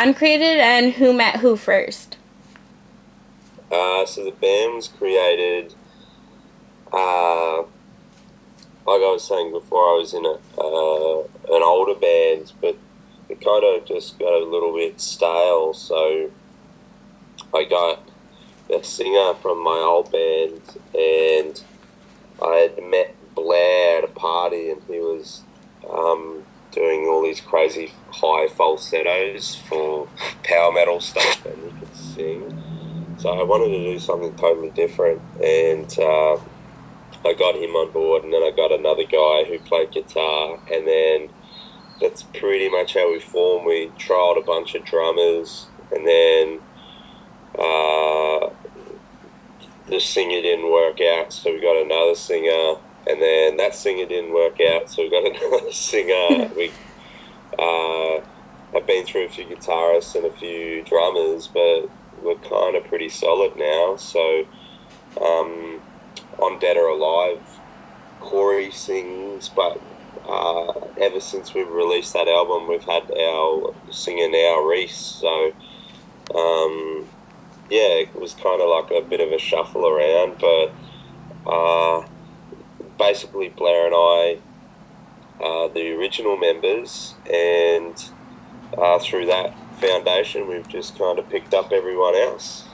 band created and who met who first? So the band was created, like I was saying before, I was in an older band, but it kind of just got a little bit stale. So I got a singer from my old band, and I had met Blair at a party, and he was doing all these crazy high falsettos for power metal stuff, and he could sing. So I wanted to do something totally different, and I got him on board, and then I got another guy who played guitar, and then that's pretty much how we formed. We trialled a bunch of drummers, and then the singer didn't work out, so we got another singer, and then that singer didn't work out, so we got another singer. We have been through a few guitarists and a few drummers, but we're kind of pretty solid now. So on Dead or Alive, Corey sings, but ever since we've released that album, we've had our singer now, Reese. So yeah, it was kind of like a bit of a shuffle around, but basically Blair and I are the original members, and through that foundation we've just kind of picked up everyone else.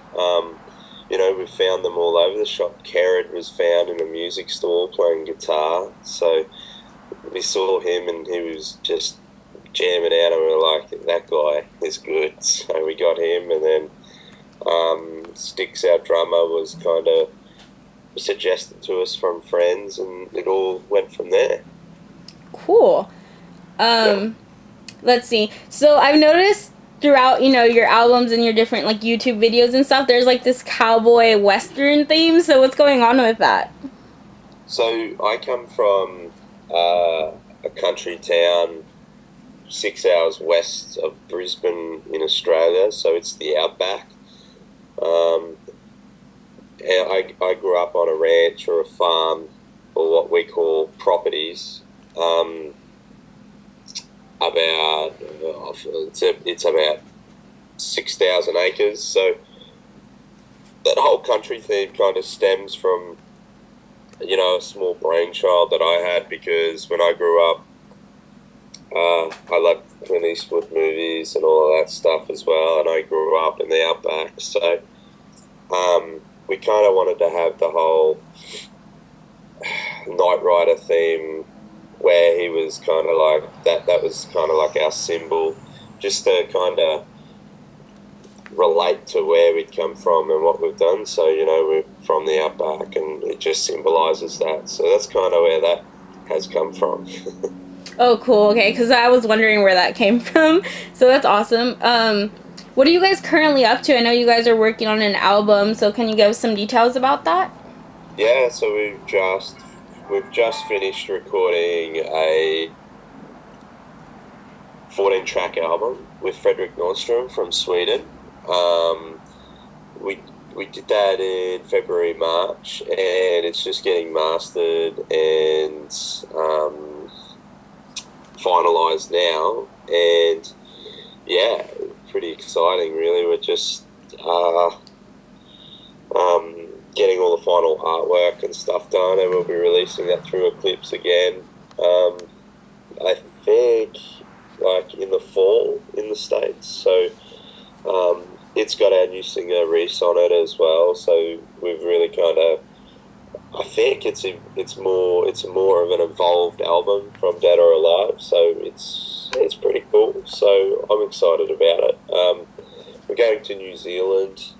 We've found them all over the shop. Kerrod was found in a music store playing guitar, so we saw him and he was just jamming out, and we were like, that guy is good, so we got him. And then Sticks, our drummer, was kind of suggested to us from friends, and it all went from there. Cool. Yeah. Let's see. So I've noticed throughout, your albums and your different like YouTube videos and stuff, there's like this cowboy western theme. So what's going on with that? So I come from a country town 6 hours west of Brisbane in Australia, so it's the outback. And I grew up on a ranch or a farm, or what we call properties. It's about 6,000 acres. So that whole country theme kind of stems from, a small brainchild that I had, because when I grew up, I loved Clint Eastwood movies and all of that stuff as well, and I grew up in the outback. So we kind of wanted to have the whole Knight Rider theme, where he was kind of like that was kind of like our symbol, just to kind of relate to where we'd come from and what we've done. So we're from the outback, and it just symbolises that. So that's kind of where that has come from. Oh, cool. Okay, because I was wondering where that came from. So that's awesome. What are you guys currently up to? I know you guys are working on an album, so can you give some details about that? Yeah, so we've just finished recording a 14-track album with Fredrik Nordstrom from Sweden. We did that in February, March, and it's just getting mastered and finalised now. And yeah, pretty exciting, really. We're just getting all the final artwork and stuff done, and we'll be releasing that through Eclipse again. I think like in the fall in the States. So it's got our new singer Reese on it as well. So we've really kind of, I think it's more of an evolved album from Dead or Alive. So it's pretty cool. So I'm excited about it. We're going to New Zealand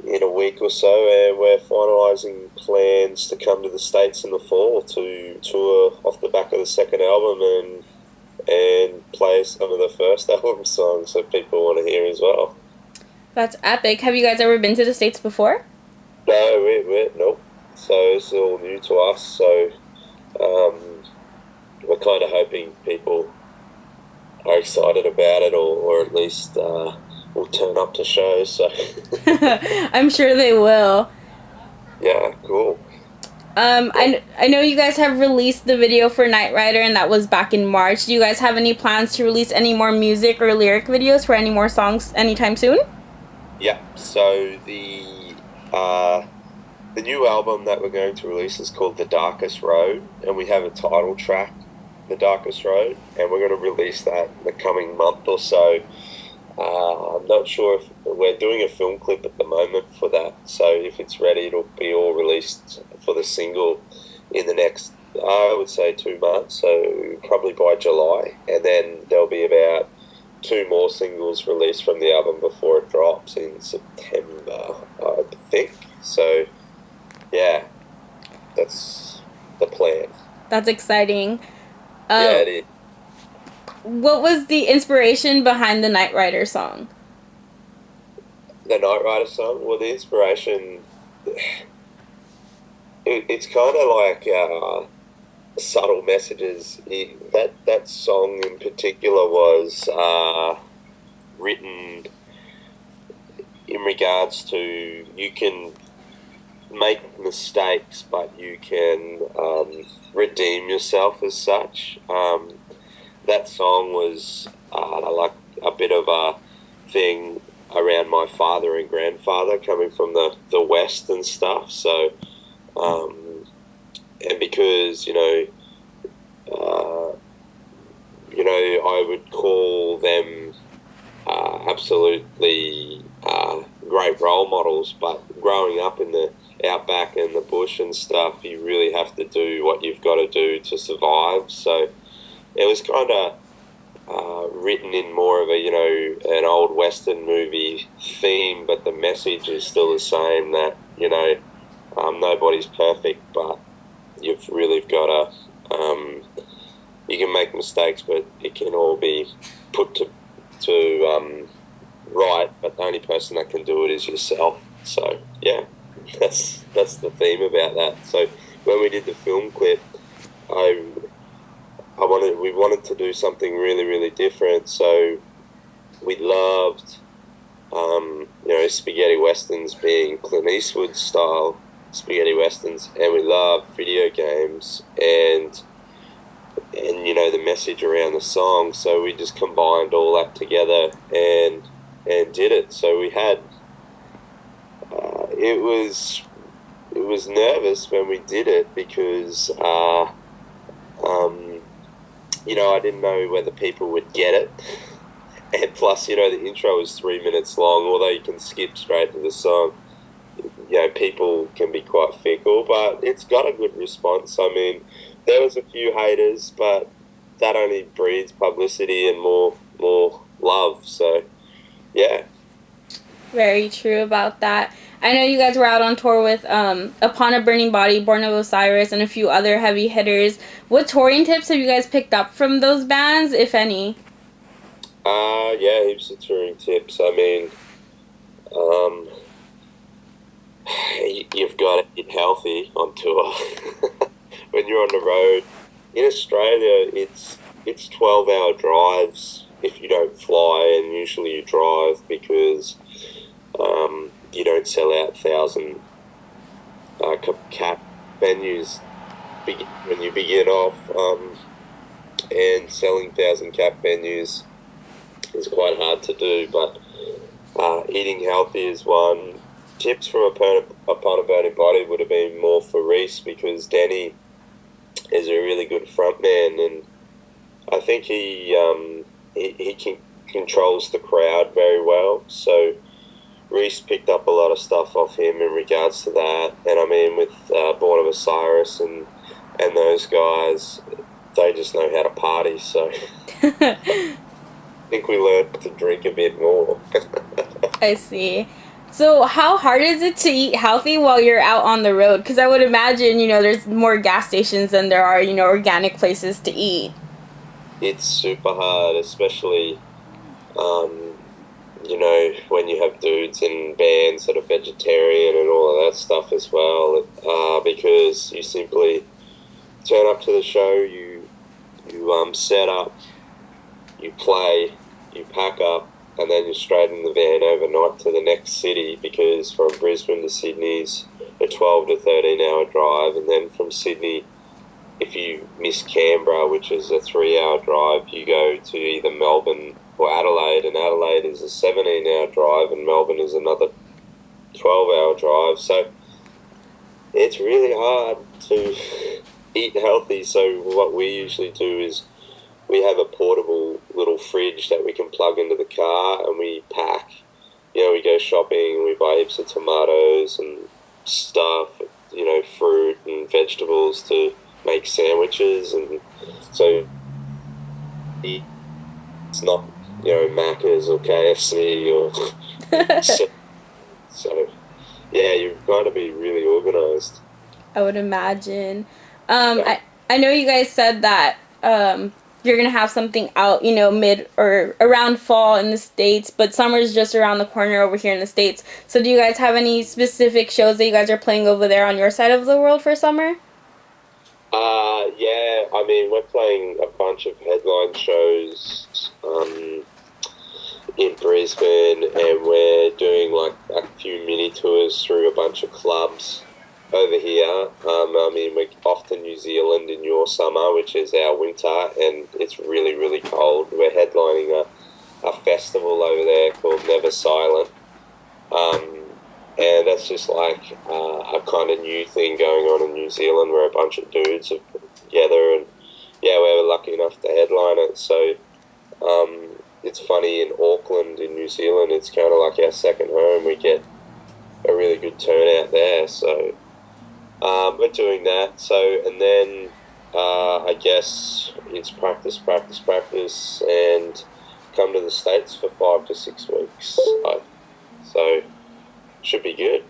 in a week or so, and we're finalising plans to come to the States in the fall to tour off the back of the second album and play some of the first album songs that people want to hear as well. That's epic. Have you guys ever been to the States before? No, nope. So it's all new to us. So we're kind of hoping people are excited about it, or at least will turn up to shows. So I'm sure they will. Yeah, cool. I know you guys have released the video for Knight Rider, and that was back in March. Do you guys have any plans to release any more music or lyric videos for any more songs anytime soon? Yeah. So the new album that we're going to release is called The Darkest Road, and we have a title track, The Darkest Road, and we're going to release that in the coming month or so. I'm not sure if we're doing a film clip at the moment for that, so if it's ready, it'll be all released for the single in the next, I would say, 2 months, so probably by July, and then there'll be about two more singles released from the album before it drops in September, I think. So, yeah, that's the plan. That's exciting. Yeah, it is. What was the inspiration behind the Knight Rider song? The Knight Rider song? Well, the inspiration, it's kind of like subtle messages. That song in particular was written in regards to you can make mistakes, but you can redeem yourself as such. That song was like a bit of a thing around my father and grandfather coming from the West and stuff. So, and because, I would call them absolutely great role models, but growing up in the outback and the bush and stuff, you really have to do what you've got to do to survive. So it was kind of written in more of an old Western movie theme, but the message is still the same, that, nobody's perfect, but you've really got to, you can make mistakes, but it can all be put to right, but the only person that can do it is yourself. So, yeah, that's the theme about that. So when we did the film clip, we wanted to do something really, really different. So we loved, spaghetti westerns being Clint Eastwood style spaghetti westerns, and we loved video games and the message around the song. So we just combined all that together and did it. So we had it was nervous when we did it because I didn't know whether people would get it. And plus, the intro is 3 minutes long, although you can skip straight to the song. People can be quite fickle, but it's got a good response. I mean, there was a few haters, but that only breeds publicity and more love. So, yeah. Very true about that. I know you guys were out on tour with Upon a Burning Body, Born of Osiris, and a few other heavy hitters. What touring tips have you guys picked up from those bands, if any? Yeah, heaps of touring tips. I mean, you've got to eat healthy on tour. When you're on the road in Australia, it's 12-hour drives if you don't fly, and usually you drive because you don't sell out 1,000 cap venues when you begin off, and selling 1,000 cap venues is quite hard to do. But eating healthy is one. Tips from Upon a Burning Body would have been more for Reese, because Danny is a really good frontman, and I think he controls the crowd very well. So Reese picked up a lot of stuff off him in regards to that. And I mean, with Born of Osiris and those guys, they just know how to party. So I think we learned to drink a bit more. I see. So how hard is it to eat healthy while you're out on the road? Because I would imagine, there's more gas stations than there are, organic places to eat. It's super hard, especially, when you have dudes in bands that are vegetarian and all of that stuff as well, because you simply turn up to the show, you set up, you play, you pack up, and then you're straight in the van overnight to the next city, because from Brisbane to Sydney's a 12 to 13 hour drive, and then from Sydney, if you miss Canberra, which is a 3 hour drive, you go to either Melbourne or Adelaide, and Adelaide is a 17-hour drive, and Melbourne is another 12-hour drive. So it's really hard to eat healthy. So what we usually do is we have a portable little fridge that we can plug into the car, and we pack. We go shopping and we buy heaps of tomatoes and stuff, fruit and vegetables to make sandwiches. And so it's not, Macca's or KFC or so yeah, you've got to be really organized. I would imagine. I know you guys said that you're gonna have something out, mid or around fall in the States, but summer's just around the corner over here in the States. So do you guys have any specific shows that you guys are playing over there on your side of the world for summer? Yeah, I mean, we're playing a bunch of headline shows in Brisbane, and we're doing like a few mini tours through a bunch of clubs over here. I mean, we're off to New Zealand in your summer, which is our winter, and it's really, really cold. We're headlining a festival over there called Never Silent. And that's just like a kind of new thing going on in New Zealand where a bunch of dudes have put together, and yeah, we were lucky enough to headline it. So it's funny, in Auckland in New Zealand, it's kind of like our second home. We get a really good turnout there. So we're doing that. So, and then I guess it's practice, and come to the States for 5 to 6 weeks. So should be good.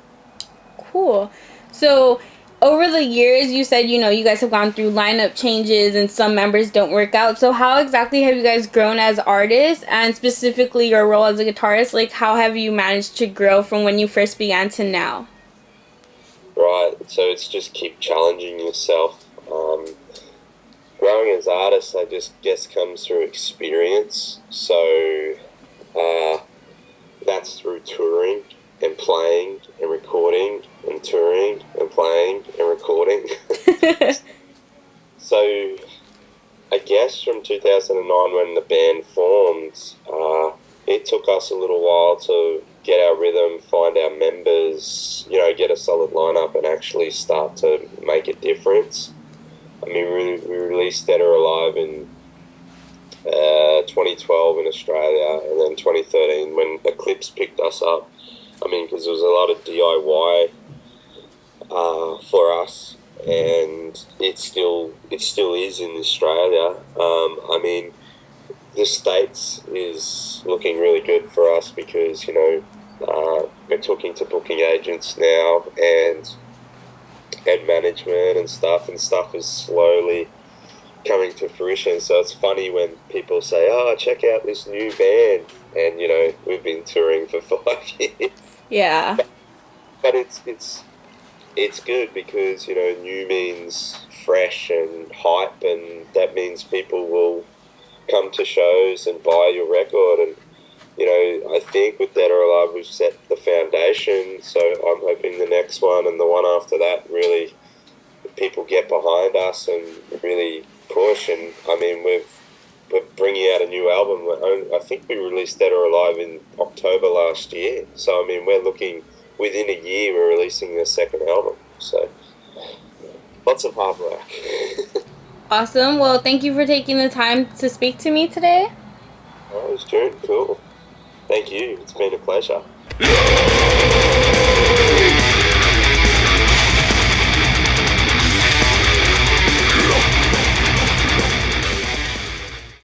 Cool. So over the years, you said, you guys have gone through lineup changes and some members don't work out. So how exactly have you guys grown as artists, and specifically your role as a guitarist? Like, how have you managed to grow from when you first began to now? Right. So it's just keep challenging yourself. Growing as artists, I just guess, comes through experience. So that's through touring and playing and recording and touring and playing and recording. So I guess from 2009, when the band formed, it took us a little while to get our rhythm, find our members, get a solid lineup, and actually start to make a difference. I mean, we released Dead or Alive in 2012 in Australia, and then 2013 when Eclipse picked us up. I mean, because there was a lot of DIY for us, and it still is in Australia. I mean, the States is looking really good for us because, we're talking to booking agents now and management and stuff is slowly coming to fruition. So it's funny when people say, "Oh, check out this new band," and we've been touring for 5 years. Yeah. But it's good because new means fresh and hype, and that means people will come to shows and buy your record. And I think with Dead or Alive we've set the foundation, so I'm hoping the next one and the one after that really people get behind us and really push. And I mean, we're bringing out a new album. I think we released Dead or Alive in October last year, so I mean, we're looking within a year we're releasing the second album, so lots of hard work. Awesome. Well, thank you for taking the time to speak to me today. Oh, it's June. Cool. Thank you. It's been a pleasure.